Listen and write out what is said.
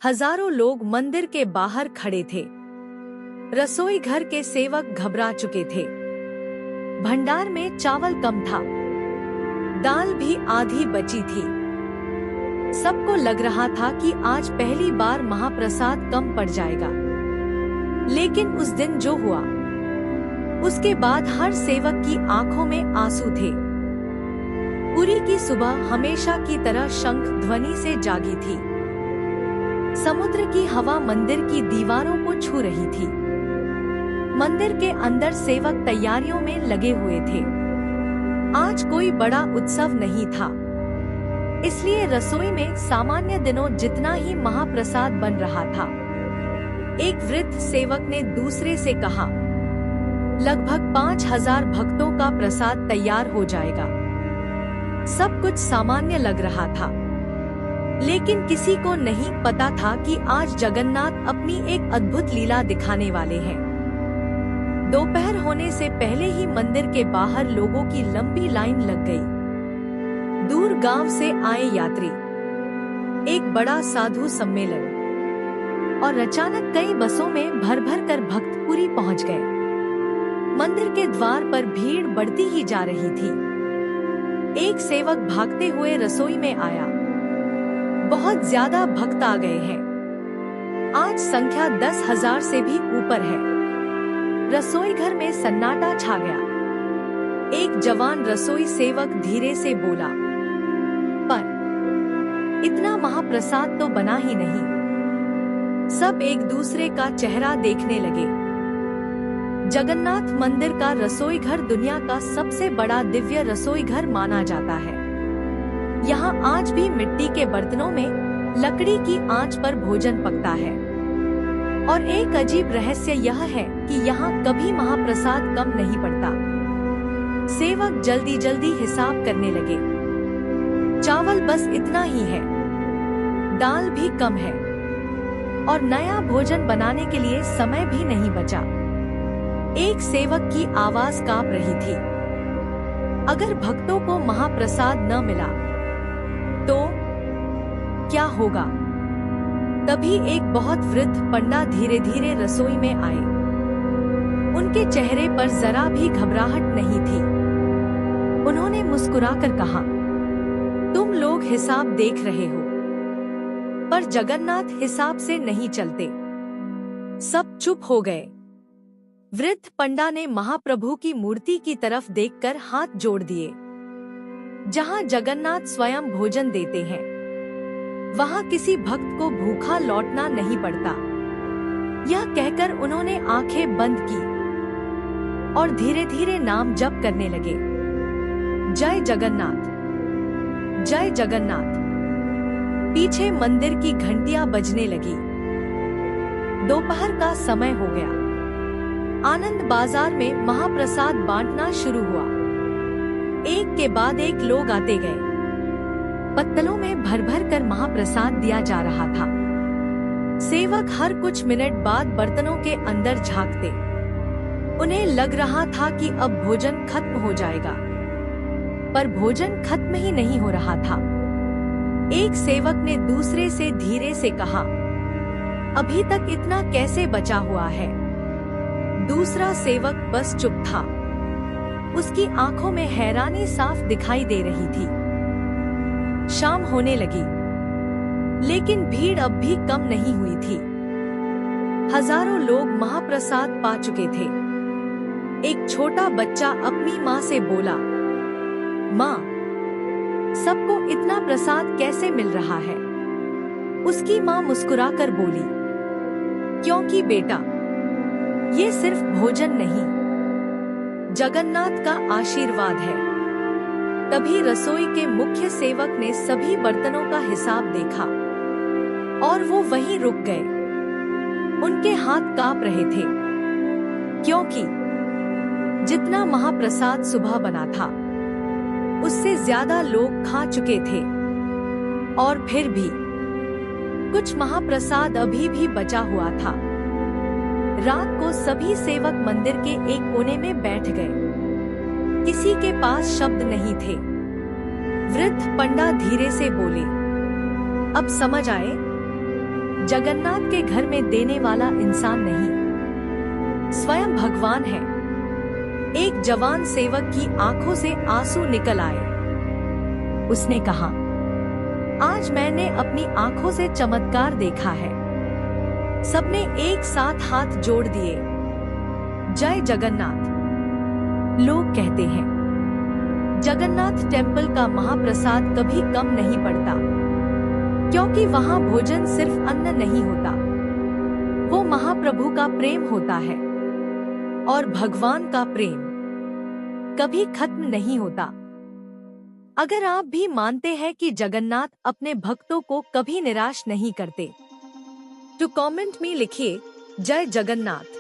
हजारों लोग मंदिर के बाहर खड़े थे। रसोई घर के सेवक घबरा चुके थे। भंडार में चावल कम था, दाल भी आधी बची थी। सबको लग रहा था कि आज पहली बार महाप्रसाद कम पड़ जाएगा। लेकिन उस दिन जो हुआ, उसके बाद हर सेवक की आंखों में आंसू थे। पुरी की सुबह हमेशा की तरह शंख ध्वनि से जागी थी। समुद्र की हवा मंदिर की दीवारों को छू रही थी। मंदिर के अंदर सेवक तैयारियों में लगे हुए थे। आज कोई बड़ा उत्सव नहीं था, इसलिए रसोई में सामान्य दिनों जितना ही महाप्रसाद बन रहा था। एक वृद्ध सेवक ने दूसरे से कहा, लगभग 5000 भक्तों का प्रसाद तैयार हो जाएगा। सब कुछ सामान्य लग रहा था, लेकिन किसी को नहीं पता था कि आज जगन्नाथ अपनी एक अद्भुत लीला दिखाने वाले हैं। दोपहर होने से पहले ही मंदिर के बाहर लोगों की लंबी लाइन लग गई। दूर गांव से आए यात्री, एक बड़ा साधु सम्मेलन, और अचानक कई बसों में भर भर कर भक्त पुरी पहुंच गए। मंदिर के द्वार पर भीड़ बढ़ती ही जा रही थी। एक सेवक भागते हुए रसोई में आया। बहुत ज्यादा भक्त आ गए हैं। आज संख्या 10,000 से भी ऊपर है। रसोई घर में सन्नाटा छा गया। एक जवान रसोई सेवक धीरे से बोला, पर इतना महाप्रसाद तो बना ही नहीं। सब एक दूसरे का चेहरा देखने लगे। जगन्नाथ मंदिर का रसोई घर दुनिया का सबसे बड़ा दिव्य रसोई घर माना जाता है। यहाँ आज भी मिट्टी के बर्तनों में लकड़ी की आंच पर भोजन पकता है। और एक अजीब रहस्य यह है कि यहाँ कभी महाप्रसाद कम नहीं पड़ता। सेवक जल्दी जल्दी हिसाब करने लगे। चावल बस इतना ही है, दाल भी कम है, और नया भोजन बनाने के लिए समय भी नहीं बचा। एक सेवक की आवाज कांप रही थी, अगर भक्तों को महाप्रसाद न मिला तो क्या होगा? तभी एक बहुत वृद्ध पंडा धीरे धीरे रसोई में आए। उनके चेहरे पर जरा भी घबराहट नहीं थी। उन्होंने मुस्कुराकर कहा, तुम लोग हिसाब देख रहे हो, पर जगन्नाथ हिसाब से नहीं चलते। सब चुप हो गए। वृद्ध पंडा ने महाप्रभु की मूर्ति की तरफ देखकर हाथ जोड़ दिए। जहां जगन्नाथ स्वयं भोजन देते हैं, वहां किसी भक्त को भूखा लौटना नहीं पड़ता। यह कहकर उन्होंने आंखें बंद की और धीरे धीरे नाम जप करने लगे। जय जगन्नाथ, जय जगन्नाथ। पीछे मंदिर की घंटियां बजने लगी। दोपहर का समय हो गया। आनंद बाजार में महाप्रसाद बांटना शुरू हुआ। एक के बाद एक लोग आते गए। पत्तलों में भर भर कर महाप्रसाद दिया जा रहा था। सेवक हर कुछ मिनट बाद बर्तनों के अंदर झांकते। उन्हें लग रहा था कि अब भोजन खत्म हो जाएगा, पर भोजन खत्म ही नहीं हो रहा था। एक सेवक ने दूसरे से धीरे से कहा, अभी तक इतना कैसे बचा हुआ है? दूसरा सेवक बस चुप था। उसकी आंखों में हैरानी साफ दिखाई दे रही थी। शाम होने लगी, लेकिन भीड़ अब भी कम नहीं हुई थी। हजारों लोग महाप्रसाद पा चुके थे। एक छोटा बच्चा अपनी माँ से बोला, माँ, सबको इतना प्रसाद कैसे मिल रहा है? उसकी माँ मुस्कुराकर बोली, क्योंकि बेटा, ये सिर्फ भोजन नहीं, जगन्नाथ का आशीर्वाद है। तभी रसोई के मुख्य सेवक ने सभी बर्तनों का हिसाब देखा और वो वहीं रुक गए। उनके हाथ कांप रहे थे, क्योंकि जितना महाप्रसाद सुबह बना था, उससे ज्यादा लोग खा चुके थे। और फिर भी कुछ महाप्रसाद अभी भी बचा हुआ था। रात को सभी सेवक मंदिर के एक कोने में बैठ गए। किसी के पास शब्द नहीं थे। वृद्ध पंडा धीरे से बोले, अब समझ आए? जगन्नाथ के घर में देने वाला इंसान नहीं, स्वयं भगवान है। एक जवान सेवक की आंखों से आंसू निकल आए। उसने कहा, आज मैंने अपनी आंखों से चमत्कार देखा है। सबने एक साथ हाथ जोड़ दिए। जय जगन्नाथ। लोग कहते हैं जगन्नाथ टेम्पल का महाप्रसाद कभी कम नहीं पड़ता, क्योंकि वहाँ भोजन सिर्फ अन्न नहीं होता, वो महाप्रभु का प्रेम होता है। और भगवान का प्रेम कभी खत्म नहीं होता। अगर आप भी मानते हैं कि जगन्नाथ अपने भक्तों को कभी निराश नहीं करते, तो कमेंट में लिखिए जय जगन्नाथ।